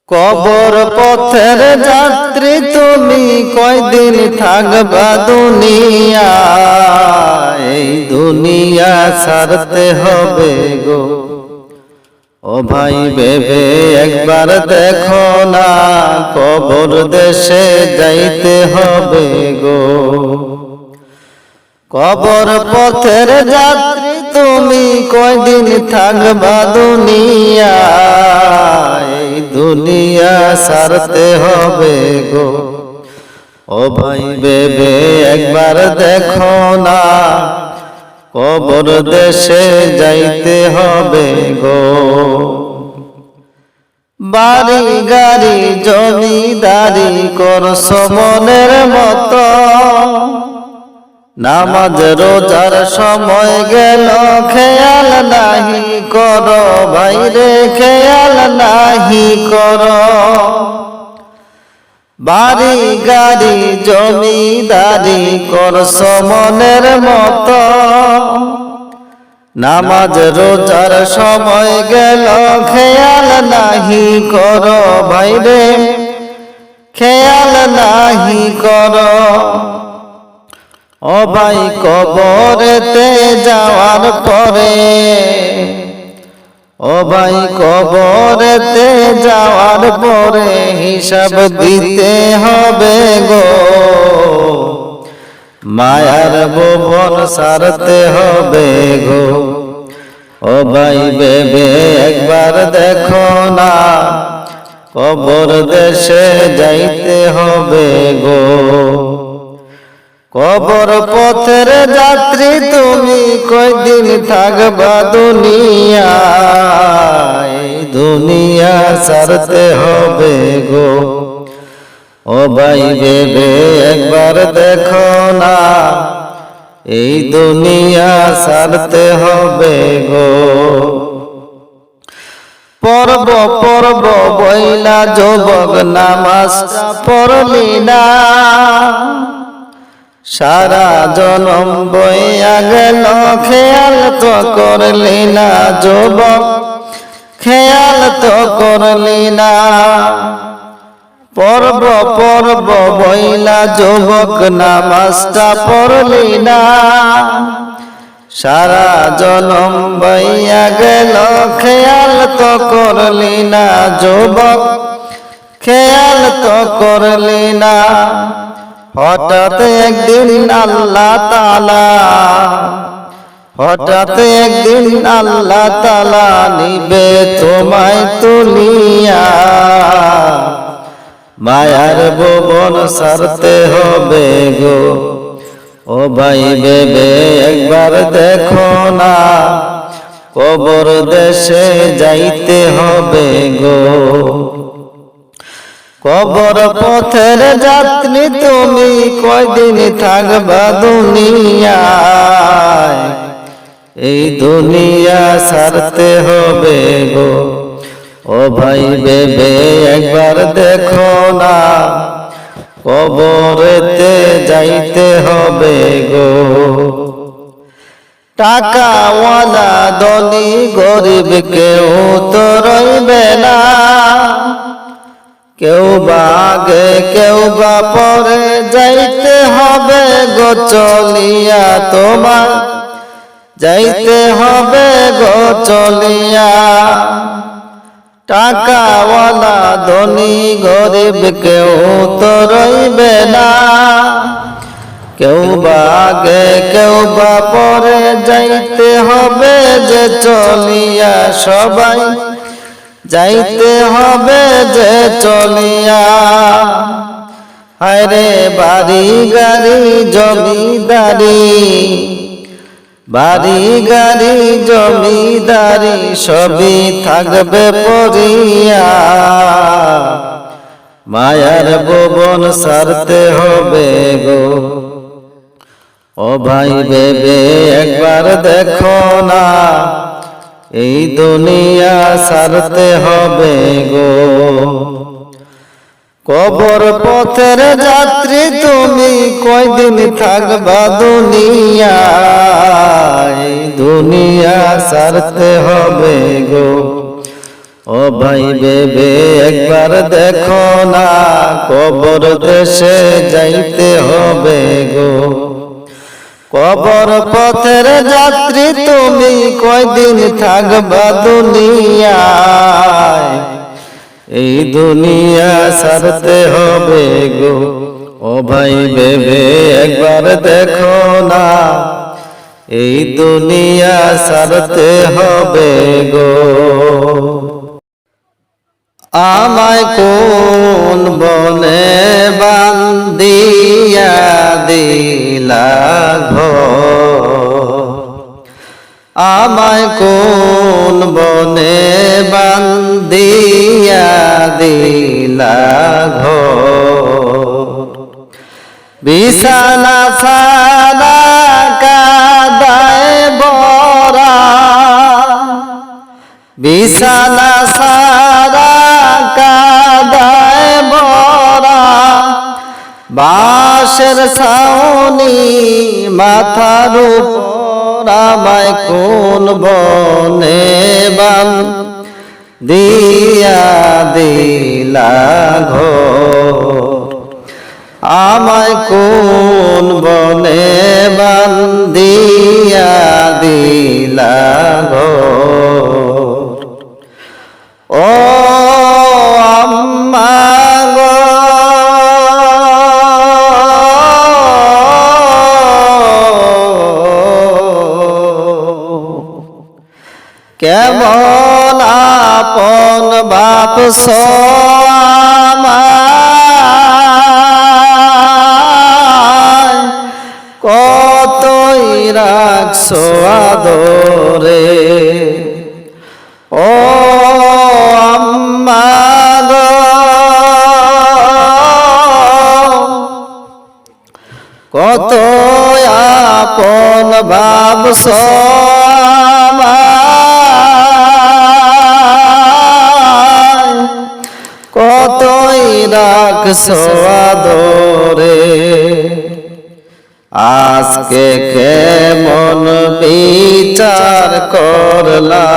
কবর পথের যাত্রী তুমি কয়দিন থাকবা দুনিয়ায়, এই দুনিয়া ছাড়তে হবে গো। ও ভাই ভেবে একবার দেখো না, কবর দেশে যাইতে হবে গো। কবর পথের যাত্রী তুমি কয়দিন থাকবা দুনিয়ায়, এই দুনিয়া ছাড়তে হবে গো। ও ভাই ভেবে একবার দেখো না, কবর দেশে যাইতে হবে গো। বাড়ি গাড়ি জমিদারি করছো মনের মতো, নামাজ রোজার সময় গেল খেয়াল নাহি করো, ভাইরে খেয়াল নাহি করো। বাড়ি গাড়ি জমিদারি করছো মনের মতো, নামাজ রোজার সময় গেল খেয়াল নাহি করো, ভাইরে খেয়াল নাহি করো। ও ভাই কবরেতে যাওয়ার পরে, ও ভাই কবরেতে যাওয়ার পরে হিসাব দিতে হবে গো। মায়ার ভুবন ছাড়তে হবে গো। ও ভাই ভেবে একবার দেখো না, কবর দেশে যাইতে হবে গো। কবর পথের যাত্রী তুমি কয়দিন থাকবা দুনিয়ায়, দুনিয়া ছাড়তে হবে গো। ও ভাই ভেবে একবার দেখো না, এই দুনিয়া ছাড়তে হবে গো। পর্ব পর্ব বইলা যুবক নামাজটা পড়লি না, সারা জনম বইয়া গেল খেয়াল তো করলি না যুবক, খেয়াল তো করলি না। পর্ব পর্ব বইলা যুবক নামাজটা পড়লি না, সারা জনম বইয়া গেল খেয়াল তো করলি না যুবক, খেয়াল তো করলি না। হঠাৎ একদিন আল্লাহ তাআলা, হঠাৎ একদিন আল্লাহ তাআলা নিবে তোমায় তুলিয়া, মায়ার ভুবন ছাড়তে হবে গো। ও ভাই ভেবে একবার দেখো না, কবর দেশে যাইতে হবে গো। কবর পথের যাত্রী তুমি কয়দিন থাকবা দুনিয়ায়, এই দুনিয়া ছাড়তে হবে গো। ও ভাই ভেবে একবার দেখো না, কবরেতে যাইতে হবে গো। টাকাওয়ালা ধনী গরিব কেউ তো রইবে না, কেউ বা আগে কেউ বা পরে যাইতে হবে গো চলিয়া, তোমার যাইতে হবে গো চলিয়া। টাকাওয়ালা ধনী গরিব কেউ তো রইবে না, কেউ বা আগে কেউ বা পরে যাইতে হবে যে চলিয়া, সবাই যাইতে হবে যে চলিয়া। হায়রে বাড়ি গাড়ি জমিদারি, বাড়ি গাড়ি জমিদারি সবই থাকবে পড়িয়া, মায়ার ভুবন ছাড়তে হবে গো। ও ভাই ভেবে একবার দেখো না, এই দুনিয়া ছাড়তে হবে গো। কবর পথের যাত্রী তুমি কয়দিন থাকবা দুনিয়ায়, দুনিয়া ছাড়তে হবে গো। ও ভাই ভেবে একবার দেখো না, কবর দেশে যাইতে হবে গো। কবর পথের যাত্রী তুমি কয়দিন থাকবা দুনিয়ায়, এই দুনিয়া ছাড়তে হবে গো। ও ভাই ভেবে একবার দেখো না, এই দুনিয়া ছাড়তে হবে গো। আমায় কোন বনে বান্ধিয়া দিলা ঘর, আমায় কোন বনে বান্ধিয়া দিলা ঘর। বিছানা ছাড়া কাদায় ভরা, বিছানা ছাড়া কাদায় ভরা, বাঁশের ছাউনি মাথার উপর, আমায় কোন বনে বান্ধিয়া দিলা ঘর, আমায় কোন বনে বান্ধিয়া দিলা ঘর। ও আম্মা গো, কেমন আপন ভাবছ আমায়, কতই রাখছো আদরে। ও আম্মা গো, কত আপন ভাবছ আমায়, কতই রাখছো আদরে। আজকে কেমন বিচার করলা,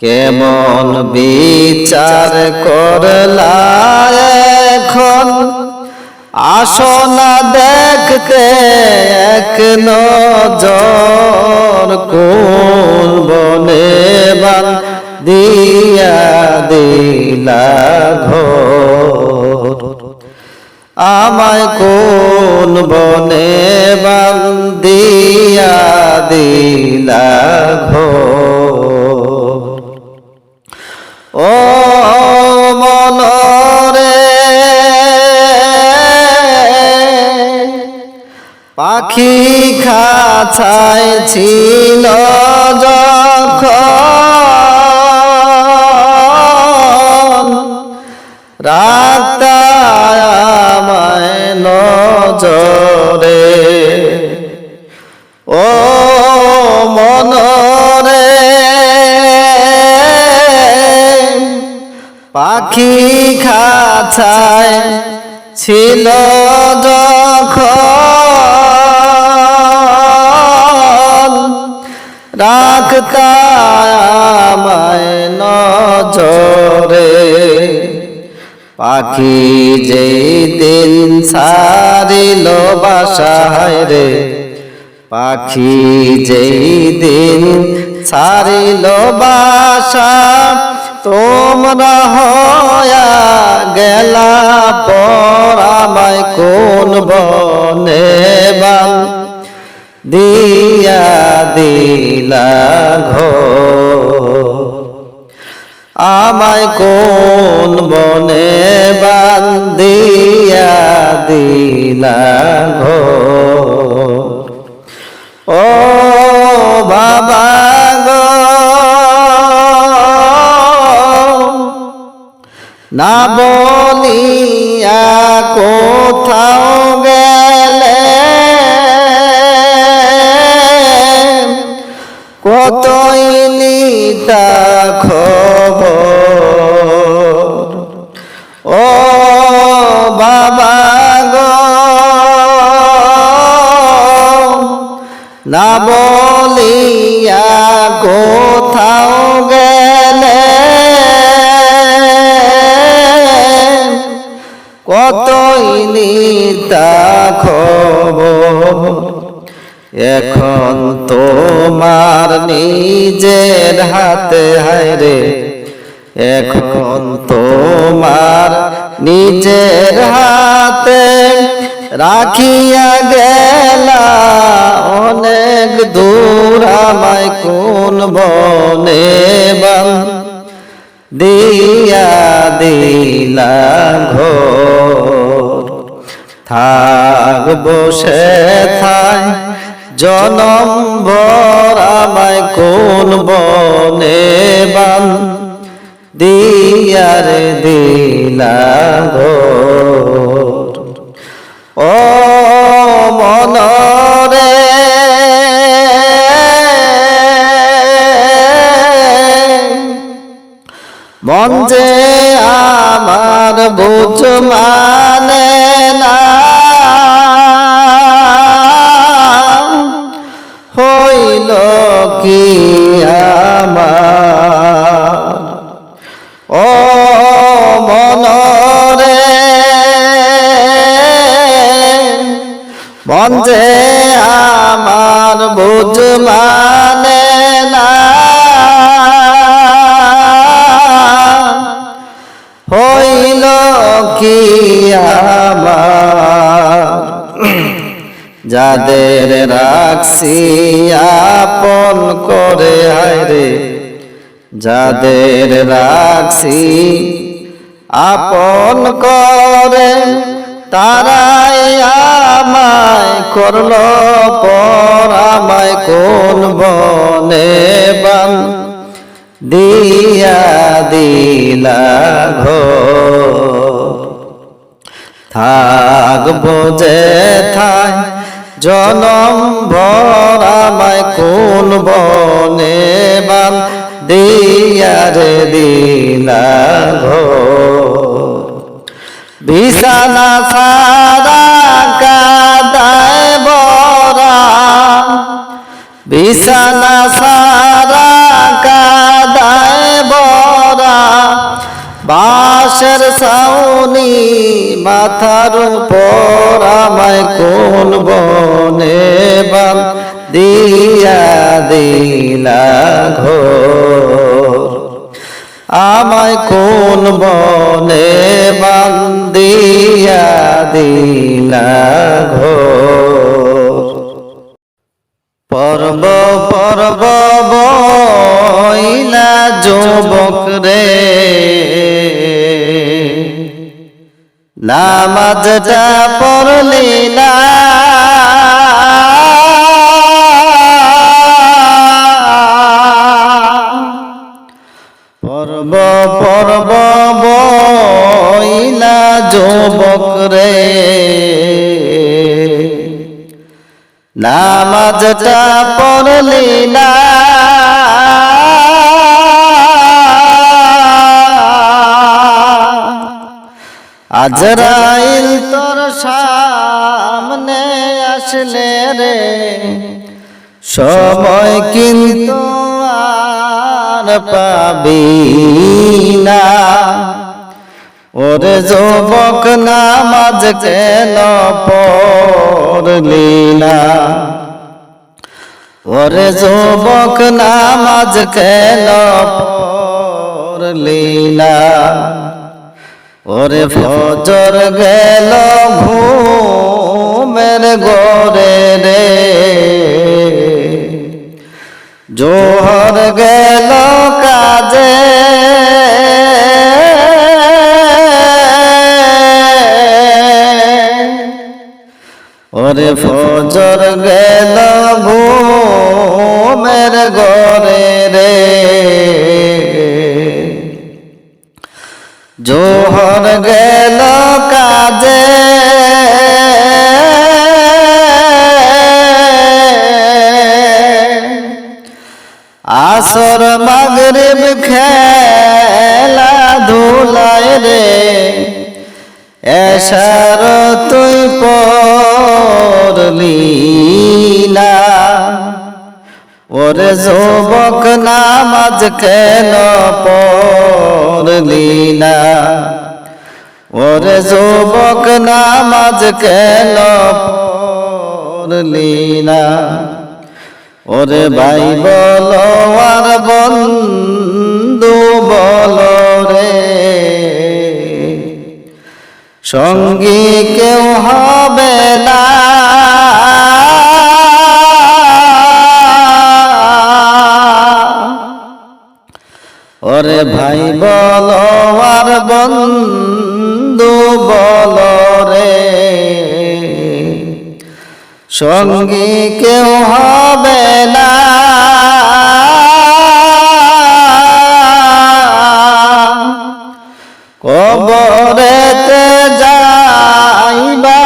কেমন বিচার করলা এখন, আসো না দেখতে এক নজর, কোন বনে বান্ধিয়া দিলা ঘর, আমায় কোন বনে বান্ধিয়া দিলা ঘর। ও মনরে পাখি খাঁচায় ছিল যখন, রাখতা আমায় নজরে। ও মনরে পাখি খাঁচায় ছিল যখন, রাখতা আমায় নজরে। পাখি যেই দিন ছাড়িল বাসায় রে, পাখি যেই দিন ছাড়িল বাসা, তোমরা হয়া গেলা পর, আমায় কোন বনে বান্ধিয়া দিলা ঘর, আমায় কোন বনে বান্ধিয়া দিলা ঘর। ও বাবা গো, না বলিয়া কোথাও গেলে, কতই নিতা খবর। ও বাবা গো, না বলিয়া কোথাও গেলে, কতই নিতা খবর এখন তোমার নিজের হাতে হায়রে এখন তোমার নিজের হাতে রাখিয়া গেলা অনেক দূর আমায় কোন বনে দিয়া দিলা ঘর থাকবো সেথায় জনম ভর আমায় কোন বনে দিয়া রে দিলা ঘর ও মনরে মন যে আমার বুঝ মানে না হইল কি আমার ও মনরে মন যে আমার বুঝ মানে না হইল কি আমার যাদের রাখছি আপন করে হায়রে যাদের রাখছি আপন করে তারাই আমায় করল পর আমায় কোন বনে দিয়া দিলা ঘর থাকবো যেথায় জনম ভর আমায় কোন বনে দিয়া রে দিলা ঘর বিছানা সারা কাদায় বরা বিছানা সারা কাদায় বরা বাঁশের ছাউনি মাথার উপর আমায় কোন বনে দিয়া দিলা ঘর আমায় কোন বনে দিয়া দিলা ঘর পর্ব পর্ব বইলা যুবক রে নামাজটা পড়লি না পর্ব পর্ব বইলা যুবক রে নামাজটা পড়লি না আজরাইল তোর সামনে আসলে রে সময় কিন্তু আর পাবি না ওরে যুবক নামাজ কেন পড়লি না ওরে যুবক নামাজ কেন পড়লি না ওরে ফজর গেল ঘুমের ঘরে রে জোহর গেল কাজে ওরে ফজর গেল ঘুমের ঘরে রে জোহর গেল কাজে আসর মাগরিব খেলা ধুলায় রে এশার তুই পড়লি না ওরে যুবক নামাজ কেন পড়লি না ওরে যুবক নামাজ কেন পড়লি না? ওরে ভাই বলো আর বন্ধু বলো রে, সঙ্গী কেউ হবে না। ওরে ভাই বলো আর বন্ধু বলো রে, সঙ্গী কেউ হবে না। কবরেতে যাইবা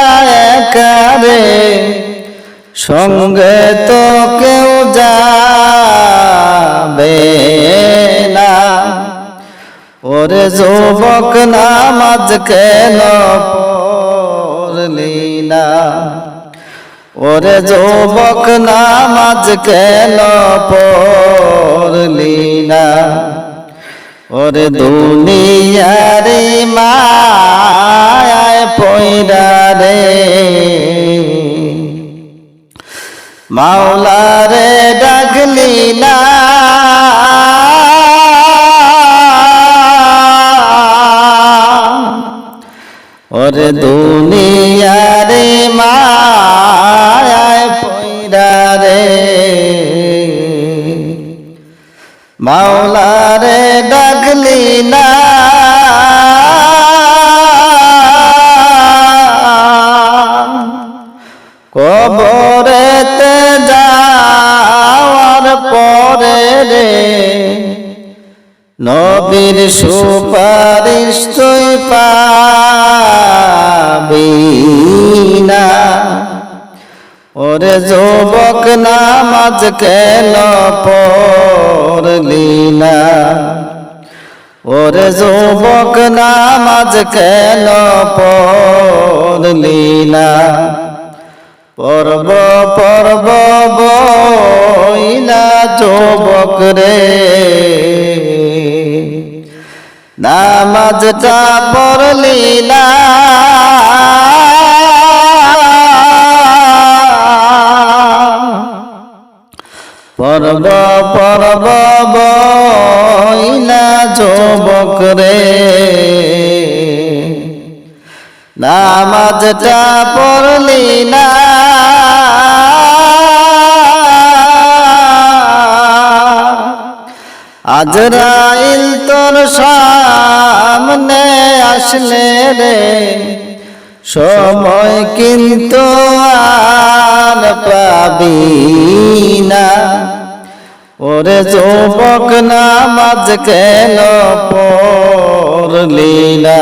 একা রে, সঙ্গে তো কেউ যাবে না। ওরে যুবক নামাজ কেন পড়লি না? ওরে যুবক নামাজ কেন পড়লি না? ওরে দুনিয়ার মায়ায় পয়রা রে, মাওলারে ডাকলি না। ওরে দুনিয়ার মায়ায় পয়রা রে, মাওলারে ডাকলি না। কবরেতে যাওয়ার পরে রে, নবীর সুপারিশ তুই পাবি না। ওরে যুবক নামাজ কেন পড়লি না? ওরে যুবক নামাজ কেন পড়লি না? পর্ব পর্ব বইলা যুবক রে, নামাজটা পড়লি না। পর্ব পর্ব বইলা যুবক রে, নামাজটা পড়লি না। আজরাইল তোর সামনে আসলে রে, সময় কিন্তু আর পাবি না। ওরে যুবক নামাজ কেন পড়লি না?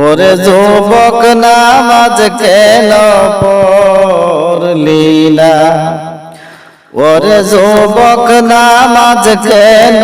ওরে যুবক নামাজ কেন পড়লি না? ওরে যুবক নামাজ কেন